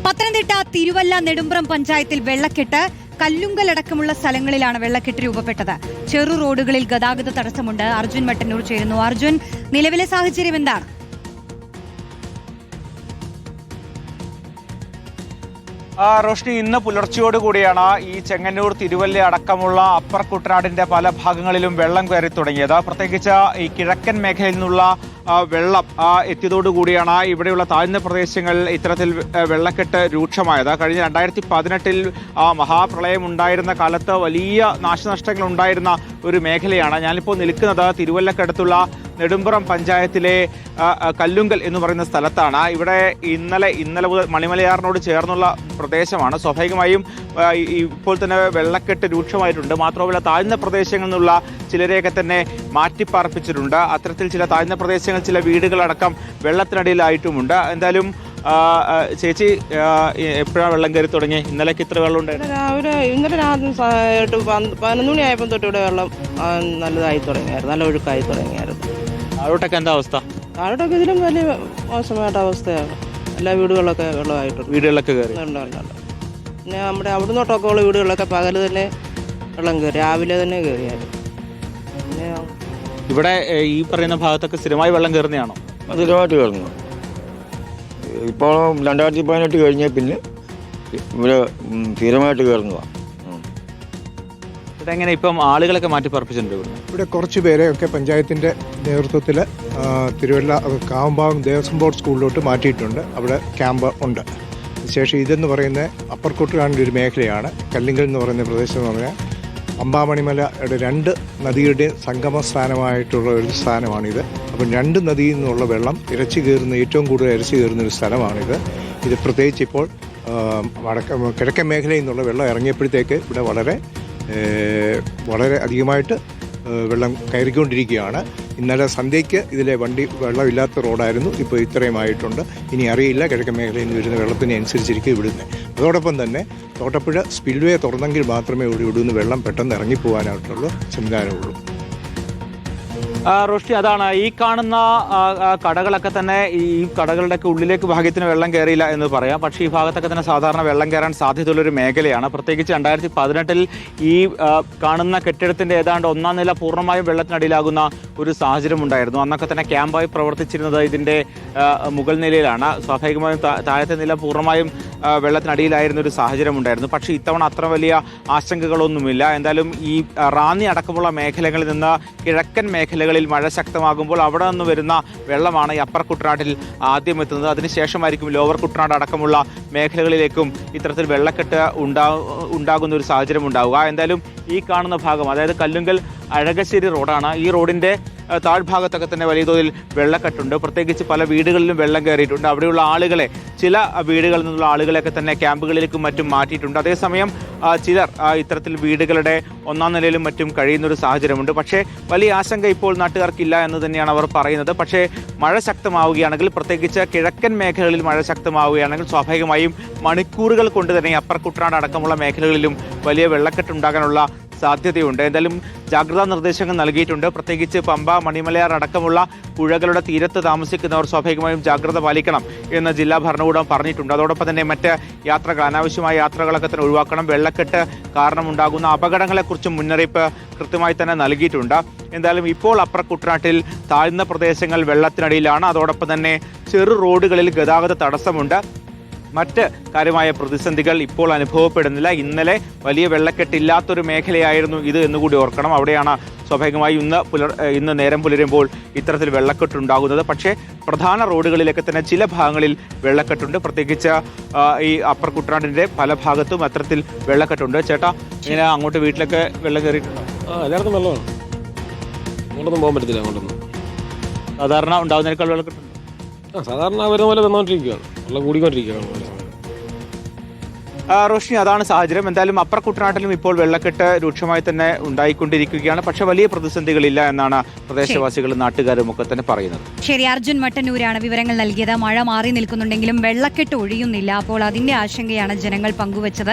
പത്തനംതിട്ട തിരുവല്ല നെടുമ്പ്രം പഞ്ചായത്തിൽ വെള്ളക്കെട്ട്. കല്ലുങ്കലടക്കമുള്ള സ്ഥലങ്ങളിലാണ് വെള്ളക്കെട്ട് രൂപപ്പെട്ടത്. ചെറു റോഡുകളിൽ ഗതാഗത തടസ്സമുണ്ട്. അർജുൻ മട്ടന്നൂർ ചേരുന്നു. അർജുൻ, നിലവിലെ സാഹചര്യം എന്താണ്? റോഷ്നി, ഇന്ന് പുലർച്ചയോടുകൂടിയാണ് ഈ ചെങ്ങന്നൂർ, തിരുവല്ല അടക്കമുള്ള അപ്പർ കുട്ടനാടിന്റെ പല ഭാഗങ്ങളിലും വെള്ളം കയറി തുടങ്ങിയത്. പ്രത്യേകിച്ച് ഈ കിഴക്കൻ മേഖലയിൽ നിന്നുള്ള വെള്ളം എത്തിയതോടുകൂടിയാണ് ഇവിടെയുള്ള താഴ്ന്ന പ്രദേശങ്ങൾ ഇത്തരത്തിൽ വെള്ളക്കെട്ട് രൂക്ഷമായത്. കഴിഞ്ഞ 2018 മഹാപ്രളയം ഉണ്ടായിരുന്ന കാലത്ത് വലിയ നാശനഷ്ടങ്ങൾ ഉണ്ടായിരുന്ന ഒരു മേഖലയാണ്. ഞാനിപ്പോൾ നിൽക്കുന്നത് തിരുവല്ലക്കടുത്തുള്ള നെടുമ്പ്രം പഞ്ചായത്തിലെ കല്ലുങ്കൽ എന്ന് പറയുന്ന സ്ഥലത്താണ്. ഇവിടെ ഇന്നലെ മുതൽ മണിമലയാറിനോട് ചേർന്നുള്ള പ്രദേശമാണ്. സ്വാഭാവികമായും ഇപ്പോൾ തന്നെ വെള്ളക്കെട്ട് രൂക്ഷമായിട്ടുണ്ട്. മാത്രമല്ല, താഴ്ന്ന പ്രദേശങ്ങളിൽ നിന്നുള്ള ചിലരെയൊക്കെ തന്നെ മാറ്റിപ്പാർപ്പിച്ചിട്ടുണ്ട്. അത്തരത്തിൽ ചില താഴ്ന്ന പ്രദേശങ്ങൾ, ചില വീടുകളടക്കം വെള്ളത്തിനടിയിലായിട്ടുമുണ്ട്. എന്തായാലും ചേച്ചി, എപ്പോഴാണ് വെള്ളം കയറി തുടങ്ങി? ഇന്നലേക്ക് ഇത്ര വെള്ളം ഉണ്ടായിരുന്നു? ഇന്നലെ രാത്രി 11 മണിയായപ്പോൾ തൊട്ട് ഇവിടെ വെള്ളം നല്ലതായി തുടങ്ങിയായിരുന്നു, നല്ല ഒഴുക്കായി തുടങ്ങിയായിരുന്നു. താഴോട്ടൊക്കെ എന്താ അവസ്ഥ? താഴോട്ടൊക്കെ ഇതിലും വലിയ മോശമായിട്ട് അവസ്ഥയാണ്. എല്ലാ വീടുകളിലൊക്കെ വെള്ളമായിട്ടുണ്ട്. വീടുകളിലൊക്കെ കയറി? പിന്നെ നമ്മുടെ അവിടുന്നോട്ടൊക്കെ ഉള്ള വീടുകളിലൊക്കെ പകൽ തന്നെ വെള്ളം കയറി, രാവിലെ തന്നെ കയറിയായിരുന്നു. പിന്നെ ഇവിടെ ഈ പറയുന്ന ഭാഗത്തൊക്കെ സ്ഥിരമായി വെള്ളം കയറുന്നതാണോ? സ്ഥിരമായിട്ട് കയറുന്നു. ഇപ്പോൾ 2018 കഴിഞ്ഞ പിന്നെ ഇവിടെ സ്ഥിരമായിട്ട് കയറുന്നതാണ്. ഇതെങ്ങനെ ഇപ്പം ആളുകളൊക്കെ മാറ്റി പാർപ്പിച്ചിട്ടുണ്ട്? ഇവിടെ കുറച്ച് പേരെയൊക്കെ പഞ്ചായത്തിൻ്റെ നേതൃത്വത്തിൽ തിരുവല്ല കാവുംഭാഗം ദേവസ്വം ബോർഡ് സ്കൂളിലോട്ട് മാറ്റിയിട്ടുണ്ട്. അവിടെ ക്യാമ്പ് ഉണ്ട്. ശേഷം ഇതെന്ന് പറയുന്ന അപ്പർ കുട്ടനാടിൻ്റെ ഒരു മേഖലയാണ്. കല്ലിങ്കൽ എന്ന് പറയുന്ന പ്രദേശം എന്ന് പറഞ്ഞാൽ അമ്പാമണിമലയുടെ 2 നദികളുടെ സംഗമ സ്ഥാനമായിട്ടുള്ള ഒരു സ്ഥാനമാണിത്. അപ്പം 2 നദിയിൽ നിന്നുള്ള വെള്ളം ഏറ്റവും കൂടുതൽ ഇരച്ചു കയറുന്ന ഒരു സ്ഥലമാണിത്. ഇത് പ്രത്യേകിച്ച് ഇപ്പോൾ കിഴക്കൻ മേഖലയിൽ നിന്നുള്ള വെള്ളം ഇറങ്ങിയപ്പോഴത്തേക്ക് ഇവിടെ വളരെ അധികമായിട്ട് വെള്ളം കയറിക്കൊണ്ടിരിക്കുകയാണ്. ഇന്നലെ സന്ധ്യയ്ക്ക് ഇതിലെ വെള്ളമില്ലാത്ത റോഡായിരുന്നു. ഇപ്പോൾ ഇത്രയും ആയിട്ടുണ്ട്. ഇനി അറിയില്ല കിഴക്കൻ മേഖലയിൽ നിന്ന് വരുന്ന വെള്ളത്തിനെ അനുസരിച്ചിരിക്കും ഇവിടുന്ന്. അതോടൊപ്പം തന്നെ തോട്ടപ്പുഴ സ്പിൽവേ തുറന്നെങ്കിൽ മാത്രമേ ഇവിടുന്ന് വെള്ളം പെട്ടെന്ന് ഇറങ്ങിപ്പോകാനായിട്ടുള്ള സംവിധാനമുള്ളൂ. റോഷ്നി, അതാണ് ഈ കാണുന്ന കടകളൊക്കെ തന്നെ, ഈ കടകളുടെയൊക്കെ ഉള്ളിലേക്ക് ഭാഗ്യത്തിന് വെള്ളം കയറിയില്ല എന്ന് പറയാം. പക്ഷേ ഈ ഭാഗത്തൊക്കെ തന്നെ സാധാരണ വെള്ളം കയറാൻ സാധ്യതയുള്ളൊരു മേഖലയാണ്. പ്രത്യേകിച്ച് 2018 ഈ കാണുന്ന കെട്ടിടത്തിന്റെ ഏതാണ്ട് 1-ാം നില പൂർണ്ണമായും വെള്ളത്തിനടിയിലാകുന്ന ഒരു സാഹചര്യം ഉണ്ടായിരുന്നു. അന്നൊക്കെ തന്നെ ക്യാമ്പായി പ്രവർത്തിച്ചിരുന്നത് ഇതിന്റെ മുകൾ നിലയിലാണ്. സ്വാഭാവികമായും താഴത്തെ നില പൂർണ്ണമായും വെള്ളത്തിനടിയിലായിരുന്ന ഒരു സാഹചര്യം ഉണ്ടായിരുന്നു. പക്ഷേ ഇത്തവണ അത്ര വലിയ ആശങ്കകളൊന്നുമില്ല. എന്തായാലും ഈ റാന്നി അടക്കമുള്ള മേഖലകളിൽ നിന്ന് കിഴക്കൻ മേഖലകളിൽ മഴ ശക്തമാകുമ്പോൾ അവിടെ നിന്ന് വരുന്ന വെള്ളമാണ് ഈ അപ്പർ കുട്ടനാട്ടിൽ ആദ്യം എത്തുന്നത്. അതിനുശേഷമായിരിക്കും ലോവർ കുട്ടനാട് അടക്കമുള്ള മേഖലകളിലേക്കും ഇത്തരത്തിൽ വെള്ളക്കെട്ട് ഉണ്ടാകുന്ന ഒരു സാഹചര്യം ഉണ്ടാവുക. എന്തായാലും ഈ കാണുന്ന ഭാഗം, അതായത് കല്ലുങ്കൽ അഴകശ്ശേരി റോഡാണ്. ഈ റോഡിന്റെ താഴ്ഭാഗത്തൊക്കെ തന്നെ വലിയ തോതിൽ വെള്ളക്കെട്ടുണ്ട്. പ്രത്യേകിച്ച് പല വീടുകളിലും വെള്ളം കയറിയിട്ടുണ്ട്. അവിടെയുള്ള ആളുകളെ, ചില വീടുകളിൽ നിന്നുള്ള ആളുകളെയൊക്കെ തന്നെ ക്യാമ്പുകളിലേക്കും മറ്റും മാറ്റിയിട്ടുണ്ട്. അതേസമയം ചിലർ ഇത്തരത്തിൽ വീടുകളുടെ 1-ാം നിലയിലും മറ്റും കഴിയുന്നൊരു സാഹചര്യമുണ്ട്. പക്ഷേ വലിയ ആശങ്ക ഇപ്പോൾ നാട്ടുകാർക്കില്ല എന്ന് തന്നെയാണ് അവർ പറയുന്നത്. പക്ഷേ മഴ ശക്തമാവുകയാണെങ്കിൽ, പ്രത്യേകിച്ച് കിഴക്കൻ മേഖലകളിൽ മഴ ശക്തമാവുകയാണെങ്കിൽ സ്വാഭാവികമായും മണിക്കൂറുകൾ കൊണ്ട് തന്നെ അപ്പർ കുട്ടനാട് അടക്കമുള്ള മേഖലകളിലും വലിയ വെള്ളക്കെട്ടുണ്ടാകാനുള്ള സാധ്യതയുണ്ട്. എന്തായാലും ജാഗ്രതാ നിർദ്ദേശങ്ങൾ നൽകിയിട്ടുണ്ട്. പ്രത്യേകിച്ച് പമ്പ, മണിമലയാർ അടക്കമുള്ള പുഴകളുടെ തീരത്ത് താമസിക്കുന്നവർ സ്വാഭാവികമായും ജാഗ്രത പാലിക്കണം എന്ന് ജില്ലാ ഭരണകൂടം പറഞ്ഞിട്ടുണ്ട്. അതോടൊപ്പം തന്നെ മറ്റ് അനാവശ്യമായ യാത്രകളൊക്കെ തന്നെ ഒഴിവാക്കണം. വെള്ളക്കെട്ട് കാരണമുണ്ടാകുന്ന അപകടങ്ങളെക്കുറിച്ചും മുന്നറിയിപ്പ് കൃത്യമായി തന്നെ നൽകിയിട്ടുണ്ട്. എന്തായാലും ഇപ്പോൾ അപ്പർ കുട്ടനാട്ടിൽ താഴ്ന്ന പ്രദേശങ്ങൾ വെള്ളത്തിനടിയിലാണ്. അതോടൊപ്പം തന്നെ ചെറു റോഡുകളിൽ ഗതാഗത തടസ്സമുണ്ട്. മറ്റ് കാര്യമായ പ്രതിസന്ധികൾ ഇപ്പോൾ അനുഭവപ്പെടുന്നില്ല. ഇന്നലെ വലിയ വെള്ളക്കെട്ടില്ലാത്തൊരു മേഖലയായിരുന്നു ഇത് എന്നുകൂടി ഓർക്കണം. അവിടെയാണ് സ്വാഭാവികമായി ഇന്ന് നേരം പുലരുമ്പോൾ ഇത്തരത്തിൽ വെള്ളക്കെട്ടുണ്ടാകുന്നത്. പക്ഷേ പ്രധാന റോഡുകളിലൊക്കെ തന്നെ ചില ഭാഗങ്ങളിൽ വെള്ളക്കെട്ടുണ്ട്. പ്രത്യേകിച്ച് ഈ അപ്പർ കുട്ടനാടിന്റെ പല ഭാഗത്തും അത്തരത്തിൽ വെള്ളക്കെട്ടുണ്ട്. ചേട്ടാ, ഇങ്ങനെ അങ്ങോട്ട് വീട്ടിലൊക്കെ വെള്ളം കയറിയിട്ടുണ്ടോ? എല്ലായിടത്തും വെള്ളമാണ്, അങ്ങോട്ടൊന്നും പോകാൻ പറ്റത്തില്ല. അങ്ങോട്ടൊന്നും സാധാരണ ഉണ്ടാകുന്നതിനേക്കാൾ വെള്ളക്കെട്ടുണ്ട്. സാധാരണ വരുന്ന പോലെ വന്നുകൊണ്ടിരിക്കുകയാണ്, വെള്ളം കൂടിക്കൊണ്ടിരിക്കുകയാണ്. റോഷ്നി, അതാണ് സാഹചര്യം. എന്തായാലും അപ്പർ കുട്ടനാട്ടിലും ഇപ്പോൾ വെള്ളക്കെട്ട് രൂക്ഷമായി തന്നെ ഉണ്ടായിക്കൊണ്ടിരിക്കുകയാണ്. പക്ഷെ വലിയ പ്രതിസന്ധികളില്ല എന്നാണ് പ്രദേശവാസികളും നാട്ടുകാരും ഒക്കെ തന്നെ പറയുന്നത്. ശരി, അർജുൻ മട്ടന്നൂരാണ് വിവരങ്ങൾ നൽകിയത്. മഴ മാറി നിൽക്കുന്നുണ്ടെങ്കിലും വെള്ളക്കെട്ട് ഒഴിയുന്നില്ല. അപ്പോൾ അതിന്റെ ആശങ്കയാണ് ജനങ്ങൾ പങ്കുവച്ചത്.